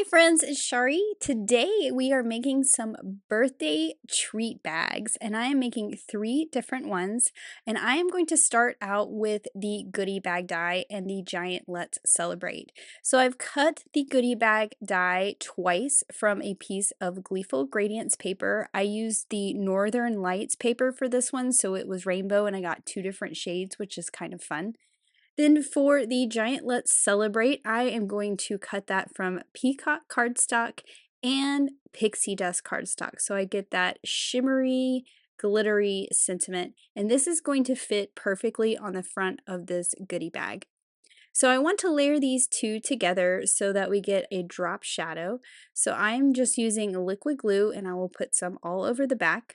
friends, it's Chari. Today we are making some birthday treat bags and I am making 3 different ones, and I am going to start out with the goodie bag die and the giant Let's Celebrate. So I've cut the goodie bag die twice from a piece of Gleeful Gradients paper. I used the Northern Lights paper for this one, so it was rainbow and I got 2 different shades, which is kind of fun. Then for the giant Let's Celebrate, I am going to cut that from peacock cardstock and pixie dust cardstock. So I get that shimmery, glittery sentiment. And this is going to fit perfectly on the front of this goodie bag. So I want to layer these 2 together so that we get a drop shadow. So I'm just using liquid glue and I will put some all over the back.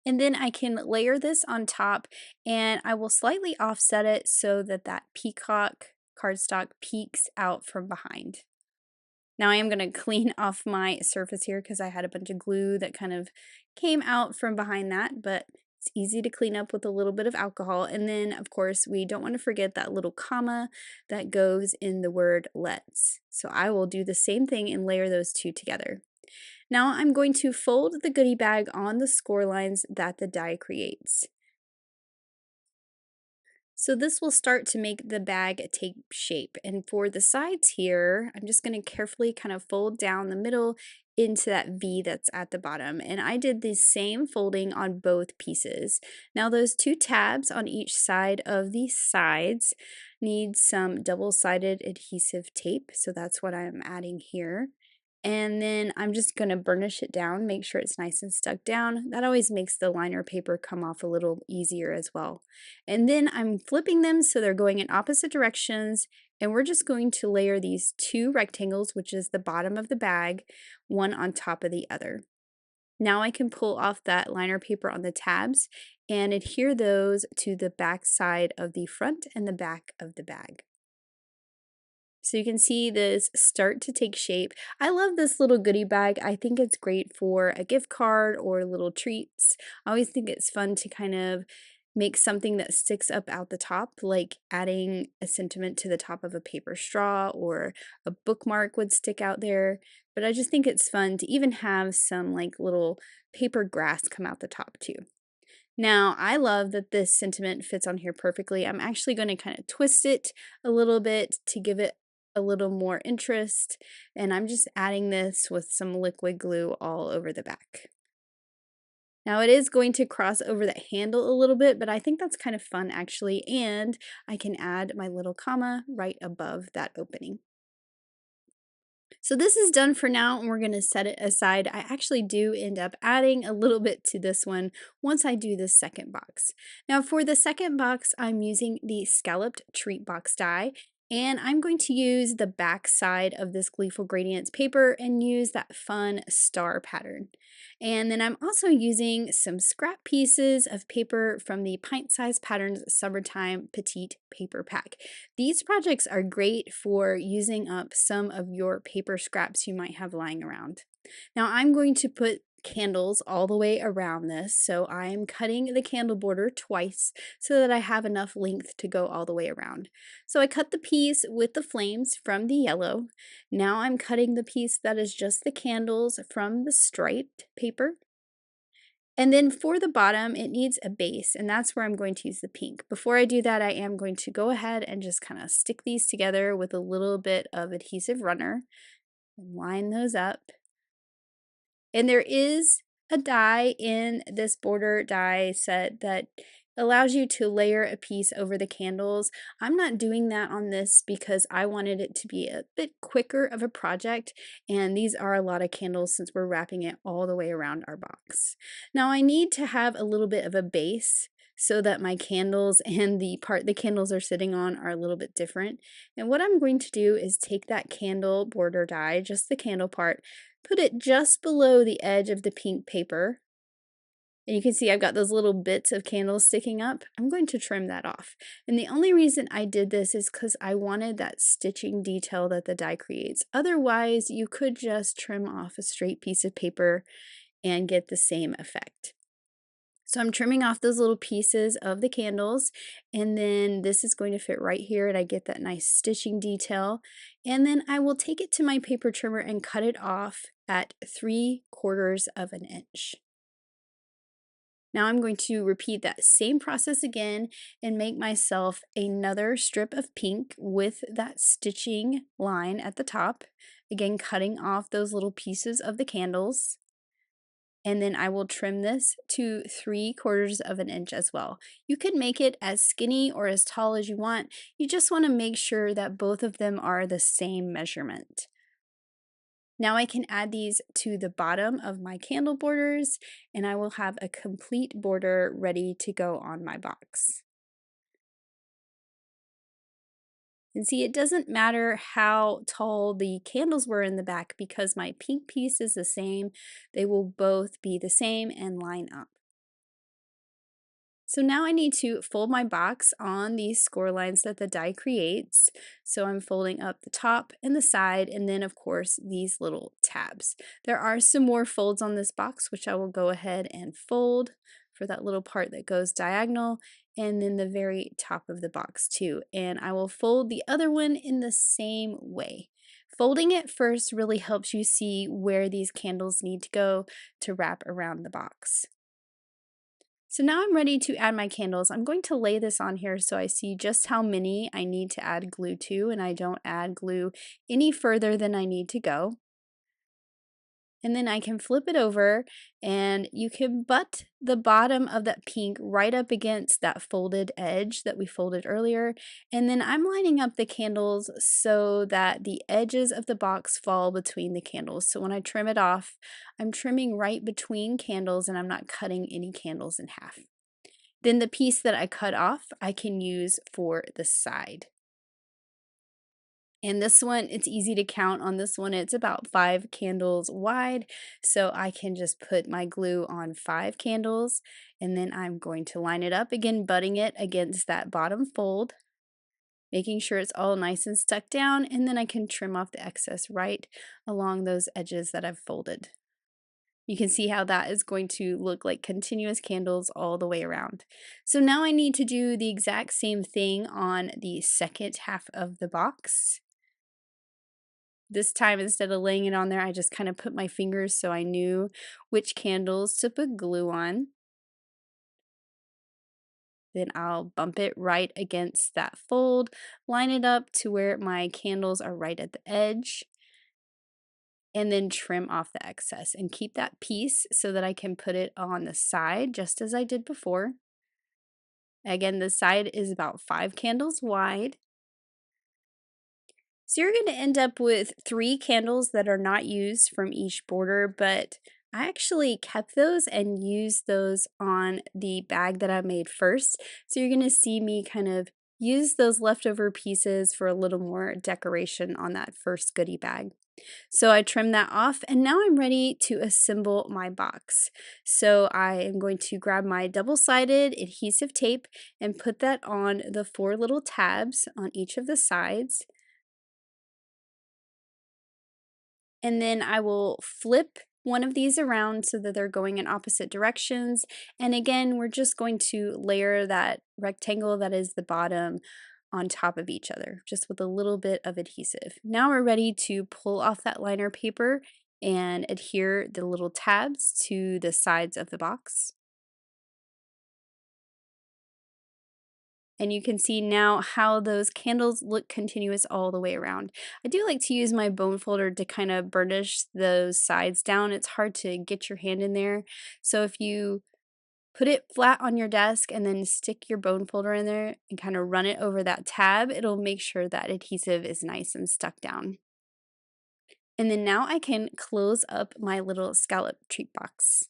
And then I can layer this on top and I will slightly offset it so that that peacock cardstock peeks out from behind. Now I am going to clean off my surface here because I had a bunch of glue that kind of came out from behind that, but it's easy to clean up with a little bit of alcohol. And then of course we don't want to forget that little comma that goes in the word let's. So I will do the same thing and layer those 2 together. Now I'm going to fold the goodie bag on the score lines that the die creates. So this will start to make the bag take shape. And for the sides here, I'm just going to carefully kind of fold down the middle into that V that's at the bottom. And I did the same folding on both pieces. Now those 2 tabs on each side of the sides need some double-sided adhesive tape. So that's what I'm adding here. And then I'm just going to burnish it down, make sure it's nice and stuck down. That always makes the liner paper come off a little easier as well. And then I'm flipping them so they're going in opposite directions, and we're just going to layer these 2 rectangles, which is the bottom of the bag, one on top of the other. Now I can pull off that liner paper on the tabs and adhere those to the back side of the front and the back of the bag. So you can see this start to take shape. I love this little goodie bag. I think it's great for a gift card or little treats. I always think it's fun to kind of make something that sticks up out the top, like adding a sentiment to the top of a paper straw, or a bookmark would stick out there. But I just think it's fun to even have some like little paper grass come out the top too. Now, I love that this sentiment fits on here perfectly. I'm actually going to kind of twist it a little bit to give it a little more interest, and I'm just adding this with some liquid glue all over the back. Now it is going to cross over the handle a little bit, but I think that's kind of fun actually, and I can add my little comma right above that opening. So this is done for now, and we're going to set it aside. I actually do end up adding a little bit to this one once I do the second box. Now for the second box, I'm using the Scalloped treat box die, and I'm going to use the back side of this Gleeful Gradients paper and use that fun star pattern. And then I'm also using some scrap pieces of paper from the Pint-Sized Patterns Summertime Petite paper pack. These projects are great for using up some of your paper scraps you might have lying around. Now I'm going to put candles all the way around this, so I'm cutting the candle border twice so that I have enough length to go all the way around. So I cut the piece with the flames from the yellow. Now I'm cutting the piece that is just the candles from the striped paper. And then for the bottom, it needs a base, and that's where I'm going to use the pink. Before I do that, I am going to go ahead and just kind of stick these together with a little bit of adhesive runner and line those up. And there is a die in this border die set that allows you to layer a piece over the candles. I'm not doing that on this because I wanted it to be a bit quicker of a project, and these are a lot of candles since we're wrapping it all the way around our box. Now I need to have a little bit of a base so that my candles and the part the candles are sitting on are a little bit different. And what I'm going to do is take that candle border die, just the candle part, put it just below the edge of the pink paper. And you can see I've got those little bits of candles sticking up. I'm going to trim that off. And the only reason I did this is because I wanted that stitching detail that the die creates. Otherwise, you could just trim off a straight piece of paper and get the same effect. So I'm trimming off those little pieces of the candles, and then this is going to fit right here, and I get that nice stitching detail. And then I will take it to my paper trimmer and cut it off at 3/4 of an inch. Now I'm going to repeat that same process again and make myself another strip of pink with that stitching line at the top. Again, cutting off those little pieces of the candles. And then I will trim this to 3/4 of an inch as well. You could make it as skinny or as tall as you want. You just want to make sure that both of them are the same measurement. Now I can add these to the bottom of my candle borders, and I will have a complete border ready to go on my box. And see, it doesn't matter how tall the candles were in the back because my pink piece is the same. They will both be the same and line up. So now I need to fold my box on these score lines that the die creates. So I'm folding up the top and the side, and then of course these little tabs. There are some more folds on this box, which I will go ahead and fold for that little part that goes diagonal, and then the very top of the box too. And I will fold the other one in the same way. Folding it first really helps you see where these candles need to go to wrap around the box. So now I'm ready to add my candles. I'm going to lay this on here so I see just how many I need to add glue to, and I don't add glue any further than I need to go. And then I can flip it over, and you can butt the bottom of that pink right up against that folded edge that we folded earlier. And then I'm lining up the candles so that the edges of the box fall between the candles. So when I trim it off, I'm trimming right between candles and I'm not cutting any candles in half. Then the piece that I cut off, I can use for the side. And this one, it's easy to count on this one. It's about 5 candles wide. So I can just put my glue on 5 candles, and then I'm going to line it up again, butting it against that bottom fold, making sure it's all nice and stuck down, and then I can trim off the excess right along those edges that I've folded. You can see how that is going to look like continuous candles all the way around. So now I need to do the exact same thing on the second half of the box. This time, instead of laying it on there, I just kind of put my fingers so I knew which candles to put glue on. Then I'll bump it right against that fold, line it up to where my candles are right at the edge, and then trim off the excess and keep that piece so that I can put it on the side just as I did before. Again, the side is about 5 candles wide. So you're going to end up with 3 candles that are not used from each border, but I actually kept those and used those on the bag that I made first. So you're going to see me kind of use those leftover pieces for a little more decoration on that first goodie bag. So I trimmed that off, and now I'm ready to assemble my box. So I am going to grab my double-sided adhesive tape and put that on the 4 little tabs on each of the sides. And then I will flip one of these around so that they're going in opposite directions. And again, we're just going to layer that rectangle that is the bottom on top of each other, just with a little bit of adhesive. Now we're ready to pull off that liner paper and adhere the little tabs to the sides of the box. And you can see now how those candles look continuous all the way around. I do like to use my bone folder to kind of burnish those sides down. It's hard to get your hand in there. So if you put it flat on your desk and then stick your bone folder in there and kind of run it over that tab, it'll make sure that adhesive is nice and stuck down. And then now I can close up my little scallop treat box.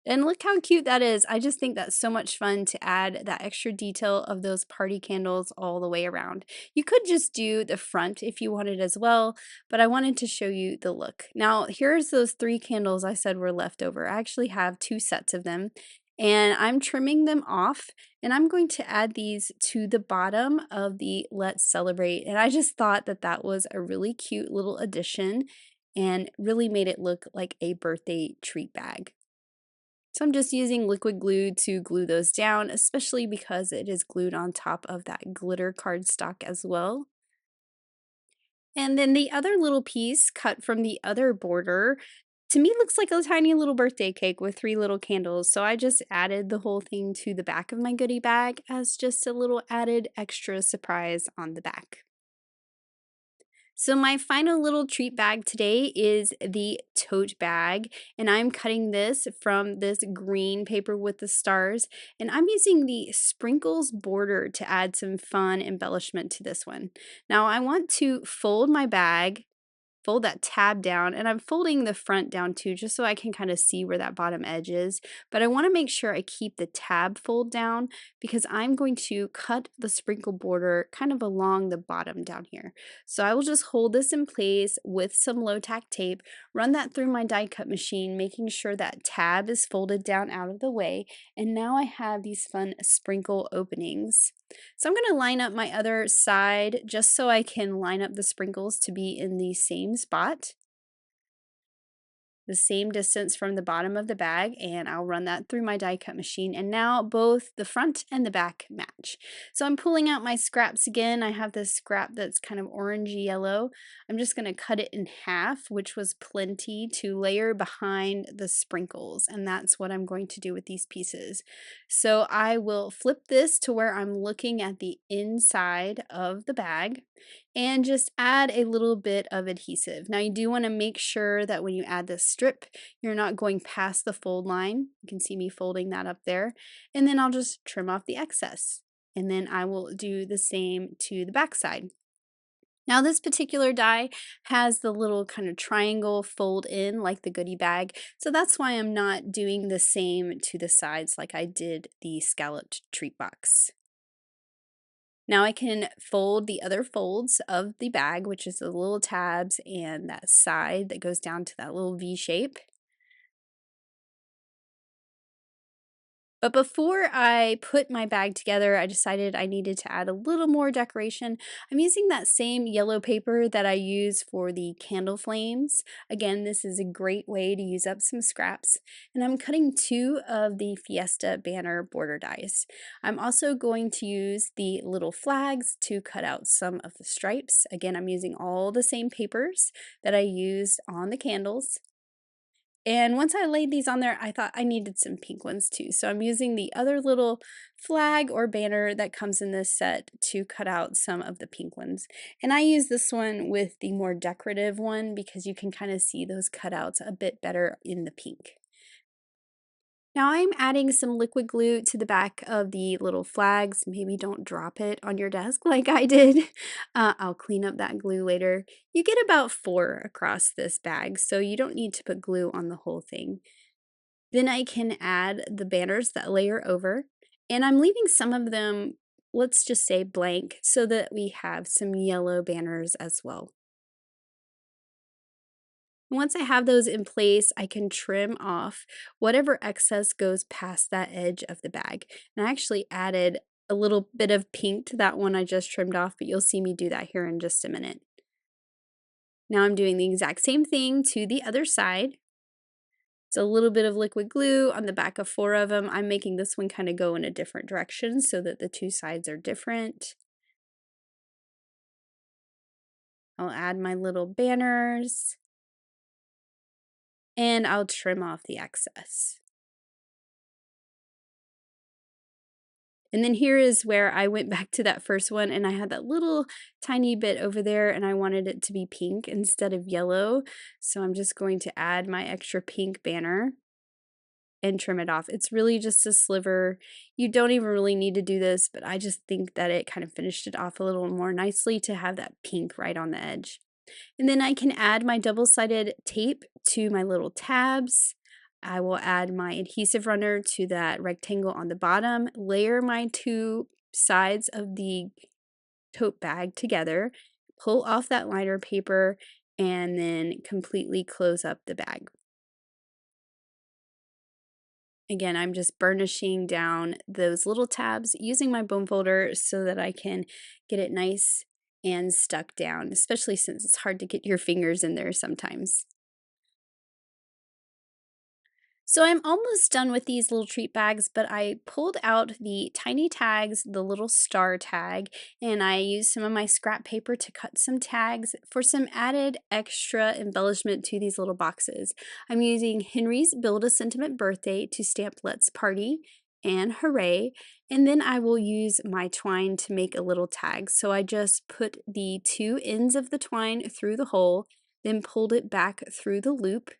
And look how cute that is. I just think that's so much fun to add that extra detail of those party candles all the way around. You could just do the front if you wanted as well, but I wanted to show you the look. Now, here's those 3 candles I said were left over. I actually have 2 sets of them, and I'm trimming them off, and I'm going to add these to the bottom of the Let's Celebrate. And I just thought that that was a really cute little addition. and really made it look like a birthday treat bag. So I'm just using liquid glue to glue those down, especially because it is glued on top of that glitter cardstock as well. And then the other little piece cut from the other border to me looks like a tiny little birthday cake with 3 little candles. So I just added the whole thing to the back of my goodie bag as just a little added extra surprise on the back. So my final little treat bag today is the tote bag, and I'm cutting this from this green paper with the stars, and I'm using the sprinkles border to add some fun embellishment to this one. Now I want to fold my bag, fold that tab down, and I'm folding the front down too just so I can kind of see where that bottom edge is, but I want to make sure I keep the tab fold down because I'm going to cut the sprinkle border kind of along the bottom down here. So I will just hold this in place with some low tack tape, run that through my die cut machine, making sure that tab is folded down out of the way, and now I have these fun sprinkle openings. So I'm going to line up my other side just so I can line up the sprinkles to be in the same spot, the same distance from the bottom of the bag, and I'll run that through my die cut machine, and now both the front and the back match. So I'm pulling out my scraps again. I have this scrap that's kind of orangey yellow. I'm just going to cut it in half, which was plenty to layer behind the sprinkles, and that's what I'm going to do with these pieces. So I will flip this to where I'm looking at the inside of the bag and just add a little bit of adhesive. Now you do want to make sure that when you add this strip, you're not going past the fold line. You can see me folding that up there. And then I'll just trim off the excess. And then I will do the same to the back side. Now this particular die has the little kind of triangle fold in like the goodie bag, so that's why I'm not doing the same to the sides like I did the scalloped treat box. Now I can fold the other folds of the bag, which is the little tabs and that side that goes down to that little V shape. But before I put my bag together, I decided I needed to add a little more decoration. I'm using that same yellow paper that I use for the candle flames. Again, this is a great way to use up some scraps. And I'm cutting 2 of the Fiesta banner border dies. I'm also going to use the little flags to cut out some of the stripes. Again, I'm using all the same papers that I used on the candles. And once I laid these on there, I thought I needed some pink ones too. So I'm using the other little flag or banner that comes in this set to cut out some of the pink ones. And I use this one with the more decorative one because you can kind of see those cutouts a bit better in the pink. Now I'm adding some liquid glue to the back of the little flags. Maybe don't drop it on your desk like I did. I'll clean up that glue later. You get about 4 across this bag, so you don't need to put glue on the whole thing. Then I can add the banners that layer over, and I'm leaving some of them, let's just say blank, so that we have some yellow banners as well. Once I have those in place, I can trim off whatever excess goes past that edge of the bag. And I actually added a little bit of pink to that one I just trimmed off, but you'll see me do that here in just a minute. Now I'm doing the exact same thing to the other side. It's a little bit of liquid glue on the back of 4 of them. I'm making this one kind of go in a different direction so that the 2 sides are different. I'll add my little banners and I'll trim off the excess. And then here is where I went back to that first one and I had that little tiny bit over there and I wanted it to be pink instead of yellow. So I'm just going to add my extra pink banner and trim it off. It's really just a sliver. You don't even really need to do this, but I just think that it kind of finished it off a little more nicely to have that pink right on the edge. And then I can add my double-sided tape to my little tabs. I will add my adhesive runner to that rectangle on the bottom, layer my 2 sides of the tote bag together, pull off that liner paper, and then completely close up the bag. Again, I'm just burnishing down those little tabs using my bone folder so that I can get it nice and stuck down, especially since it's hard to get your fingers in there sometimes. So I'm almost done with these little treat bags, but I pulled out the tiny tags, the little star tag, and I used some of my scrap paper to cut some tags for some added extra embellishment to these little boxes. I'm using Henry's Build a Sentiment Birthday to stamp Let's Party and Hooray, and then I will use my twine to make a little tag. So I just put the two ends of the twine through the hole, then pulled it back through the loop,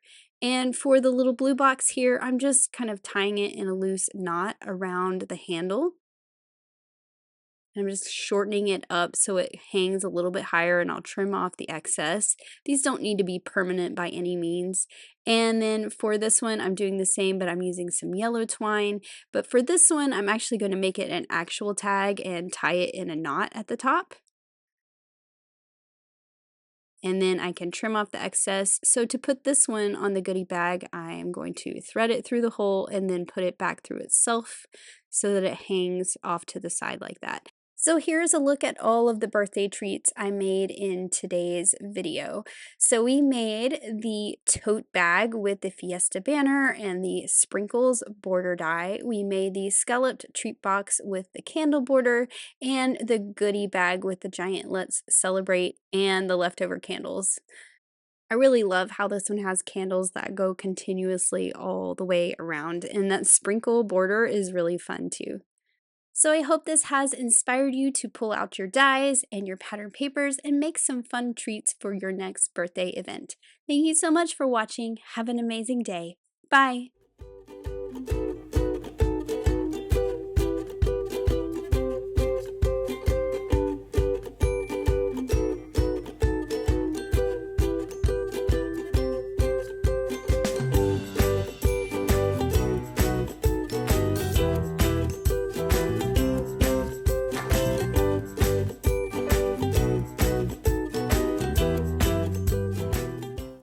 and for the little blue box here, I'm just kind of tying it in a loose knot around the handle. I'm just shortening it up so it hangs a little bit higher, and I'll trim off the excess. These don't need to be permanent by any means. And then for this one, I'm doing the same, but I'm using some yellow twine. But for this one, I'm actually going to make it an actual tag and tie it in a knot at the top. And then I can trim off the excess. So to put this one on the goodie bag, I am going to thread it through the hole and then put it back through itself so that it hangs off to the side like that. So here's a look at all of the birthday treats I made in today's video. So we made the tote bag with the Fiesta banner and the sprinkles border die. We made the scalloped treat box with the candle border and the goodie bag with the giant Let's Celebrate and the leftover candles. I really love how this one has candles that go continuously all the way around, and that sprinkle border is really fun too. So I hope this has inspired you to pull out your dies and your pattern papers and make some fun treats for your next birthday event. Thank you so much for watching. Have an amazing day. Bye!